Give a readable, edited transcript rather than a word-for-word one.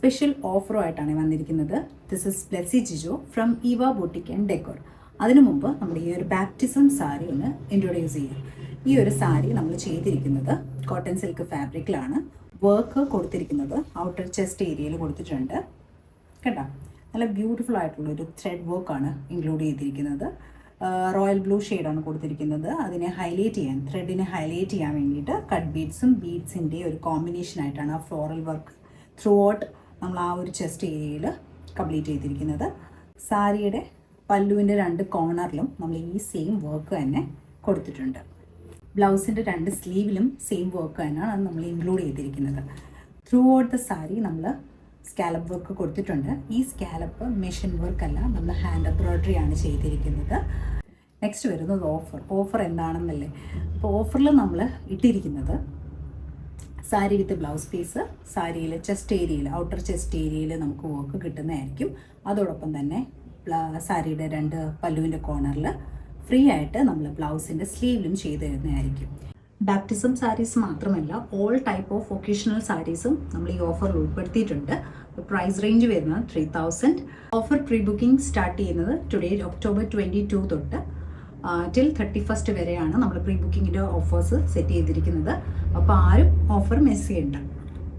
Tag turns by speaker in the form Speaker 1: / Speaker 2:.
Speaker 1: Special ഓഫറുമായിട്ടാണ് വന്നിരിക്കുന്നത്. This is Blessy Jijo from Eva boutique and decor. അതിനു മുമ്പ് നമ്മൾ ഈ ഒരു ബാപ്റ്റിസം സാരി ഒന്ന് ഇൻട്രൊഡ്യൂസ് ചെയ്യാം. ഈ ഒരു സാരി നമ്മൾ ചെയ്തിരിക്കുന്നത് കോട്ടൺ സിൽക്ക് ഫാബ്രിക്കിലാണ്. വർക്ക് കൊടുത്തിരിക്കുന്നത് ഔട്ടർ ചെസ്റ്റ് ഏരിയയിൽ കൊടുത്തിട്ടുണ്ട്. കേട്ടോ, നല്ല ബ്യൂട്ടിഫുൾ ആയിട്ടുള്ളൊരു ത്രെഡ് വർക്കാണ് ഇൻക്ലൂഡ് ചെയ്തിരിക്കുന്നത്. റോയൽ ബ്ലൂ ഷെയ്ഡാണ് കൊടുത്തിരിക്കുന്നത്. അതിനെ ഹൈലൈറ്റ് ചെയ്യാൻ, ത്രെഡിനെ ഹൈലൈറ്റ് ചെയ്യാൻ വേണ്ടിയിട്ട് കട്ട് ബീഡ്സും ബീഡ്സിൻ്റെ ഒരു കോമ്പിനേഷനായിട്ടാണ് ആ ഫ്ലോറൽ വർക്ക് ത്രൂ ഔട്ട് നമ്മൾ ആ ഒരു ചെസ്റ്റ് ഏരിയയിൽ കംപ്ലീറ്റ് ചെയ്തിരിക്കുന്നത്. സാരിയുടെ പല്ലുവിൻ്റെ 2 കോർണറിലും നമ്മൾ ഈ സെയിം വർക്ക് തന്നെ കൊടുത്തിട്ടുണ്ട്. ബ്ലൗസിൻ്റെ 2 സ്ലീവിലും സെയിം വർക്ക് തന്നെയാണ് നമ്മൾ ഇൻക്ലൂഡ് ചെയ്തിരിക്കുന്നത്. ത്രൂ ഔട്ട് ദ സാരി നമ്മൾ സ്കാലപ്പ് വർക്ക് കൊടുത്തിട്ടുണ്ട്. ഈ സ്കാലപ്പ് മെഷീൻ വർക്കല്ല, നമ്മൾ ഹാൻഡ് എംബ്രോയ്ഡറി ആണ് ചെയ്തിരിക്കുന്നത്. നെക്സ്റ്റ് വരുന്നത് ഓഫർ എന്താണെന്നല്ലേ. അപ്പോൾ ഓഫറിൽ നമ്മൾ ഇട്ടിരിക്കുന്നത് സാരി വിത്ത് ബ്ലൗസ് പീസ്, സാരിയിൽ ചെസ്റ്റ് ഏരിയയിൽ, ഔട്ടർ ചെസ്റ്റ് ഏരിയയിൽ നമുക്ക് വർക്ക് കിട്ടുന്നതായിരിക്കും. അതോടൊപ്പം തന്നെ സാരിയുടെ 2 പല്ലുവിൻ്റെ കോർണറിൽ ഫ്രീ ആയിട്ട് നമ്മൾ ബ്ലൗസിൻ്റെ സ്ലീവിലും ചെയ്ത് തരുന്നതായിരിക്കും. ബാപ്റ്റിസം സാരീസ് മാത്രമല്ല, ഓൾ ടൈപ്പ് ഓഫ് ഒക്കേഷണൽ സാരീസും നമ്മൾ ഈ ഓഫറിൽ ഉൾപ്പെടുത്തിയിട്ടുണ്ട്. പ്രൈസ് റേഞ്ച് വരുന്നത് 3000. ഓഫർ പ്രീ ബുക്കിംഗ് സ്റ്റാർട്ട് ചെയ്യുന്നത് ടുഡേ ഒക്ടോബർ 22 തൊട്ട് ടിൽ 31 വരെയാണ് നമ്മൾ പ്രീ ബുക്കിങ്ങിൻ്റെ ഓഫേഴ്സ് സെറ്റ് ചെയ്തിരിക്കുന്നത്. അപ്പോൾ ആരും ഓഫർ മിസ് ചെയ്യണ്ട.